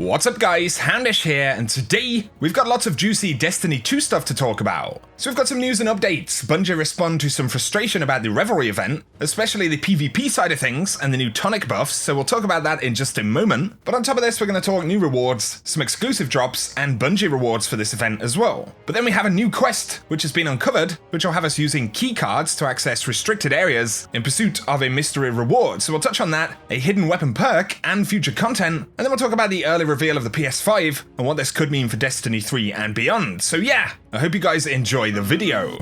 What's up guys, Houndish here, and today we've got lots of juicy Destiny 2 stuff to talk about. So we've got some news and updates. Bungie respond to some frustration about the Revelry event, especially the PvP side of things and the new Tonic buffs, so we'll talk about that in just a moment. But on top of this, we're going to talk new rewards, some exclusive drops, and Bungie rewards for this event as well. But then we have a new quest, which has been uncovered, which will have us using keycards to access restricted areas in pursuit of a mystery reward. So we'll touch on that, a hidden weapon perk, and future content, and then we'll talk about the early reveal of the PS5 and what this could mean for Destiny 3 and beyond. So yeah, I hope you guys enjoy the video.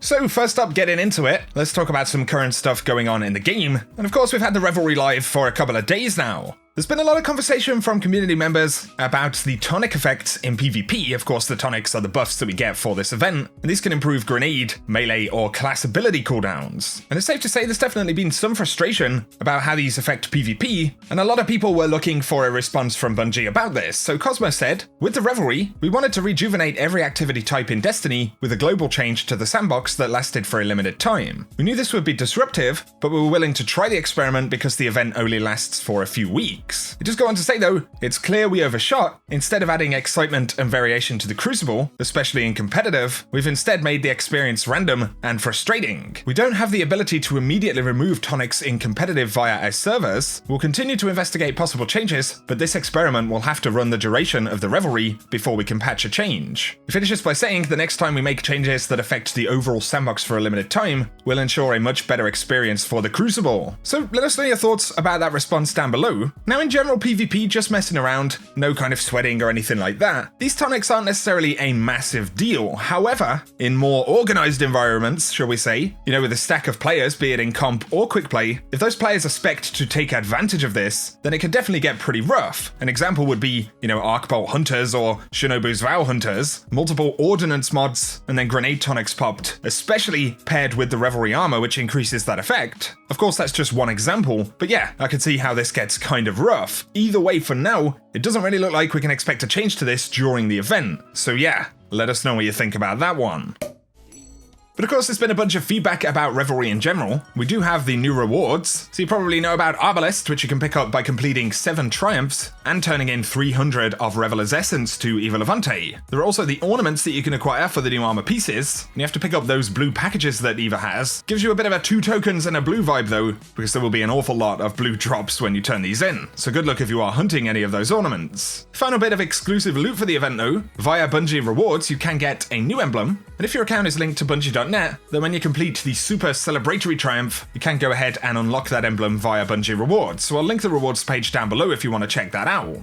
So first up, getting into it, let's talk about some current stuff going on in the game. And of course, we've had the Revelry live for a couple of days now. There's been a lot of conversation from community members about the tonic effects in PvP. Of course, the tonics are the buffs that we get for this event, and these can improve grenade, melee, or class ability cooldowns. And it's safe to say there's definitely been some frustration about how these affect PvP, and a lot of people were looking for a response from Bungie about this. So Cosmo said, with the Revelry, we wanted to rejuvenate every activity type in Destiny with a global change to the sandbox that lasted for a limited time. We knew this would be disruptive, but we were willing to try the experiment because the event only lasts for a few weeks. It does go on to say though, it's clear we overshot. Instead of adding excitement and variation to the Crucible, especially in competitive, we've instead made the experience random and frustrating. We don't have the ability to immediately remove tonics in competitive via our servers. We'll continue to investigate possible changes, but this experiment will have to run the duration of the Revelry before we can patch a change. He finishes by saying the next time we make changes that affect the overall sandbox for a limited time, we'll ensure a much better experience for the Crucible. So let us know your thoughts about that response down below. Now in general PvP, just messing around, no kind of sweating or anything like that, these tonics aren't necessarily a massive deal. However, in more organized environments, shall we say, with a stack of players, be it in comp or quick play, if those players expect to take advantage of this, then it can definitely get pretty rough. An example would be, Arcbolt Hunters or Shinobu's Vow Hunters, multiple ordnance mods, and then grenade tonics popped, especially paired with the Revelry armor, which increases that effect. Of course, that's just one example, but yeah, I can see how this gets kind of rough. Either way, for now, it doesn't really look like we can expect a change to this during the event. So yeah, let us know what you think about that one. But of course, there's been a bunch of feedback about Revelry in general. We do have the new rewards. So you probably know about Arbalest, which you can pick up by completing 7 triumphs and turning in 300 of Reveler's Essence to Eva Levante. There are also the ornaments that you can acquire for the new armor pieces. And you have to pick up those blue packages that Eva has. Gives you a bit of a 2 tokens and a blue vibe though, because there will be an awful lot of blue drops when you turn these in. So good luck if you are hunting any of those ornaments. Final bit of exclusive loot for the event though. Via Bungie rewards, you can get a new emblem. And if your account is linked to Bungie.net, then when you complete the Super Celebratory Triumph, you can go ahead and unlock that emblem via Bungie rewards. So I'll link the rewards page down below if you want to check that out.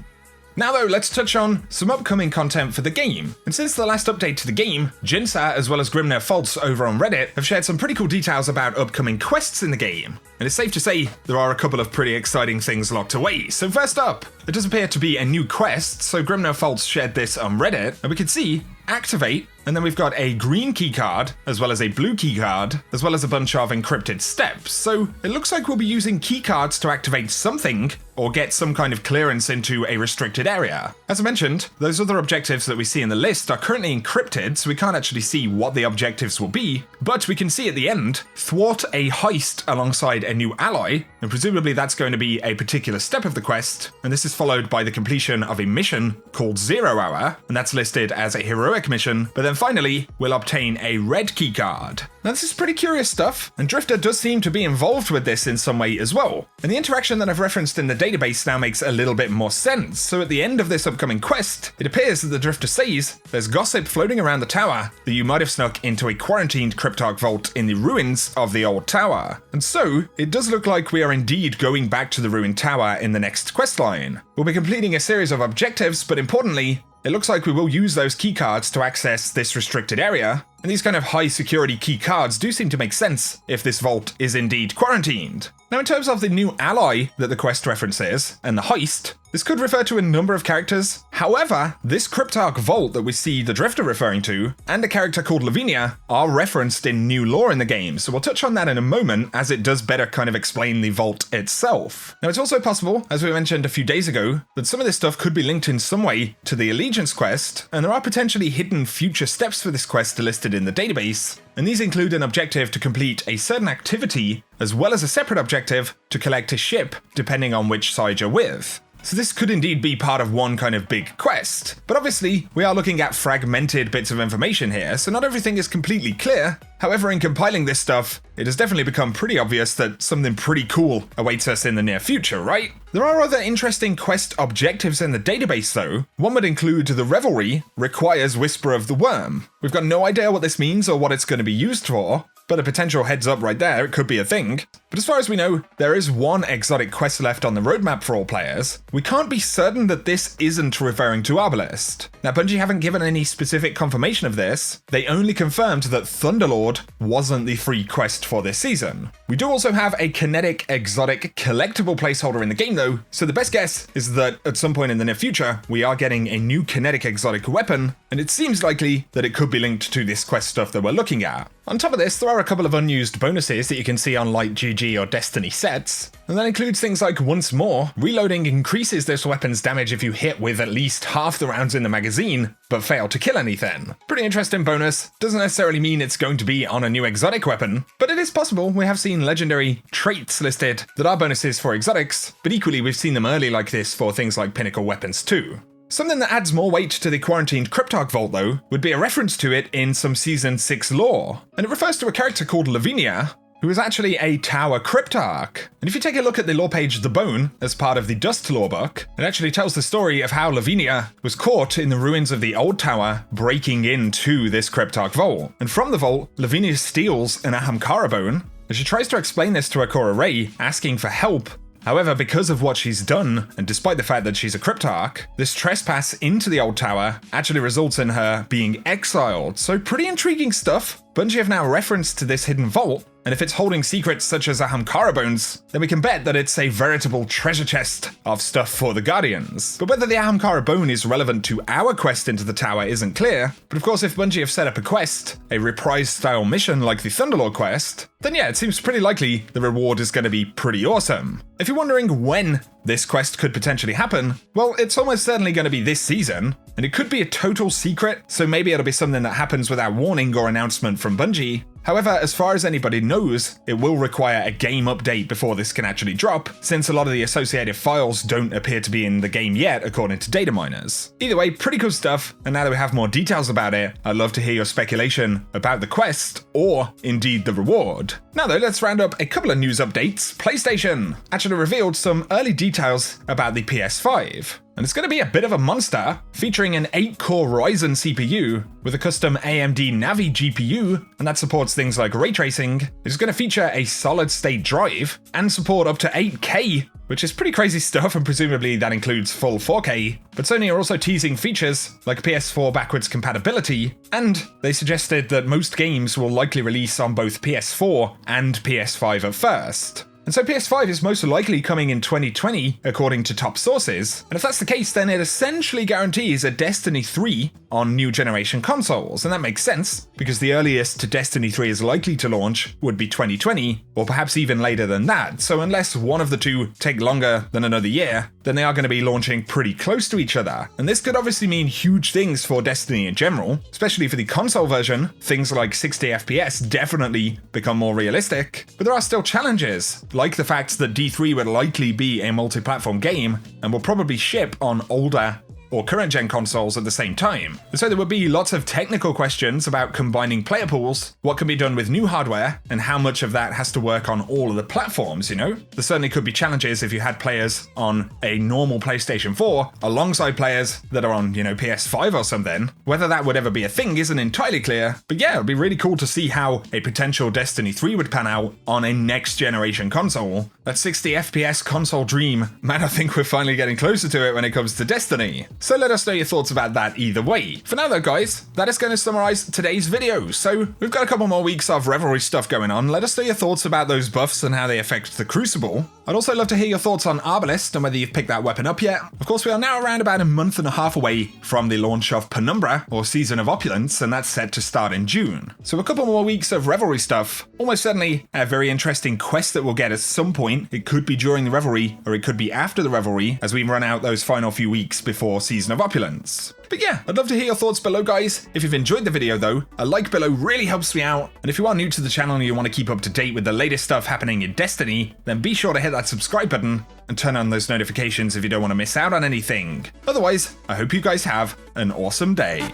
Now though, let's touch on some upcoming content for the game. And since the last update to the game, Jinsa as well as Grimner Faults over on Reddit have shared some pretty cool details about upcoming quests in the game. And it's safe to say there are a couple of pretty exciting things locked away. So first up, there does appear to be a new quest. So Grimner Faults shared this on Reddit, and we can see activate, and then we've got a green keycard, as well as a blue keycard, as well as a bunch of encrypted steps. So it looks like we'll be using keycards to activate something, or get some kind of clearance into a restricted area. As I mentioned, those other objectives that we see in the list are currently encrypted, so we can't actually see what the objectives will be, but we can see at the end, thwart a heist alongside a new ally, and presumably that's going to be a particular step of the quest, and this is followed by the completion of a mission called 0 Hour, and that's listed as a heroic mission, but then finally, we'll obtain a red keycard. Now this is pretty curious stuff, and Drifter does seem to be involved with this in some way as well. And the interaction that I've referenced in the database now makes a little bit more sense. So at the end of this upcoming quest, it appears that the Drifter says there's gossip floating around the tower that you might have snuck into a quarantined Cryptarch vault in the ruins of the old tower. And so, it does look like we are indeed going back to the ruined tower in the next quest line. We'll be completing a series of objectives, but importantly, it looks like we will use those keycards to access this restricted area, and these kind of high security keycards do seem to make sense if this vault is indeed quarantined. Now in terms of the new ally that the quest references, and the heist, this could refer to a number of characters. However, this Cryptarch vault that we see the Drifter referring to, and a character called Lavinia, are referenced in new lore in the game, so we'll touch on that in a moment as it does better kind of explain the vault itself. Now it's also possible, as we mentioned a few days ago, that some of this stuff could be linked in some way to the Allegiance quest, and there are potentially hidden future steps for this quest listed in the database, and these include an objective to complete a certain activity, as well as a separate objective to collect a ship, depending on which side you're with. so this could indeed be part of one kind of big quest. But obviously, we are looking at fragmented bits of information here, so not everything is completely clear. However, in compiling this stuff, it has definitely become pretty obvious that something pretty cool awaits us in the near future, right? There are other interesting quest objectives in the database though. One would include the Revelry requires Whisper of the Worm. We've got no idea what this means or what it's going to be used for, but a potential heads up right there, it could be a thing. But as far as we know, there is one exotic quest left on the roadmap for all players. We can't be certain that this isn't referring to Arbalest. Now, Bungie haven't given any specific confirmation of this. They only confirmed that Thunderlord wasn't the free quest for this season. We do also have a kinetic exotic collectible placeholder in the game though, so the best guess is that at some point in the near future, we are getting a new kinetic exotic weapon, and it seems likely that it could be linked to this quest stuff that we're looking at. On top of this, there are a couple of unused bonuses that you can see on Light GG or Destiny sets, and that includes things like once more, reloading increases this weapon's damage if you hit with at least half the rounds in the magazine, but fail to kill anything. Pretty interesting bonus, doesn't necessarily mean it's going to be on a new exotic weapon, but it is possible. We have seen legendary traits listed that are bonuses for exotics, but equally we've seen them early like this for things like pinnacle weapons too. Something that adds more weight to the quarantined Cryptarch vault though, would be a reference to it in some Season 6 lore, and it refers to a character called Lavinia, who is actually a tower Cryptarch. And if you take a look at the lore page The Bone, as part of the Dust lore book, it actually tells the story of how Lavinia was caught in the ruins of the old tower, breaking into this Cryptarch vault. And from the vault, Lavinia steals an Ahamkara bone, and she tries to explain this to Akora Ray, asking for help. However, because of what she's done, and despite the fact that she's a Cryptarch, this trespass into the old tower actually results in her being exiled. So pretty intriguing stuff. Bungie have now referenced this hidden vault, and if it's holding secrets such as Ahamkara bones, then we can bet that it's a veritable treasure chest of stuff for the Guardians. But whether the Ahamkara bone is relevant to our quest into the tower isn't clear, but of course if Bungie have set up a quest, a reprise style mission like the Thunderlord quest, then yeah, it seems pretty likely the reward is going to be pretty awesome. If you're wondering when this quest could potentially happen, well, it's almost certainly going to be this season, and it could be a total secret, so maybe it'll be something that happens without warning or announcement from Bungie. However, as far as anybody knows, it will require a game update before this can actually drop, since a lot of the associated files don't appear to be in the game yet, according to data miners. Either way, pretty cool stuff, and now that we have more details about it, I'd love to hear your speculation about the quest, or indeed the reward. Now though, let's round up a couple of news updates. PlayStation actually revealed some early details about the PS5. And it's going to be a bit of a monster, featuring an 8-core Ryzen CPU with a custom AMD Navi GPU, and that supports things like ray tracing. It's going to feature a solid-state drive and support up to 8K, which is pretty crazy stuff, and presumably that includes full 4K. But Sony are also teasing features like PS4 backwards compatibility, and they suggested that most games will likely release on both PS4 and PS5 at first. And so PS5 is most likely coming in 2020, according to top sources. And if that's the case, then it essentially guarantees a Destiny 3 on new generation consoles. And that makes sense, because the earliest Destiny 3 is likely to launch would be 2020, or perhaps even later than that. So unless one of the two take longer than another year, then they are going to be launching pretty close to each other. And this could obviously mean huge things for Destiny in general, especially for the console version. Things like 60 FPS definitely become more realistic, but there are still challenges, like the fact that D3 would likely be a multi-platform game and will probably ship on older or current gen consoles at the same time. So there would be lots of technical questions about combining player pools, what can be done with new hardware, and how much of that has to work on all of the platforms, you know? There certainly could be challenges if you had players on a normal PlayStation 4 alongside players that are on, PS5 or something. Whether that would ever be a thing isn't entirely clear, but yeah, it'd be really cool to see how a potential Destiny 3 would pan out on a next generation console. That 60 FPS console dream, man, I think we're finally getting closer to it when it comes to Destiny. So let us know your thoughts about that either way. For now though guys, that is going to summarize today's video. So we've got a couple more weeks of Revelry stuff going on. Let us know your thoughts about those buffs and how they affect the Crucible. I'd also love to hear your thoughts on Arbalest and whether you've picked that weapon up yet. Of course, we are now around about a month and a half away from the launch of Penumbra, or Season of Opulence, and that's set to start in June. So a couple more weeks of Revelry stuff. Almost certainly a very interesting quest that we'll get at some point. It could be during the Revelry, or it could be after the Revelry, as we run out those final few weeks before Season of Opulence. But yeah, I'd love to hear your thoughts below, guys. If you've enjoyed the video though, a like below really helps me out. And if you are new to the channel and you want to keep up to date with the latest stuff happening in Destiny, then be sure to hit that subscribe button and turn on those notifications if you don't want to miss out on anything. Otherwise, I hope you guys have an awesome day.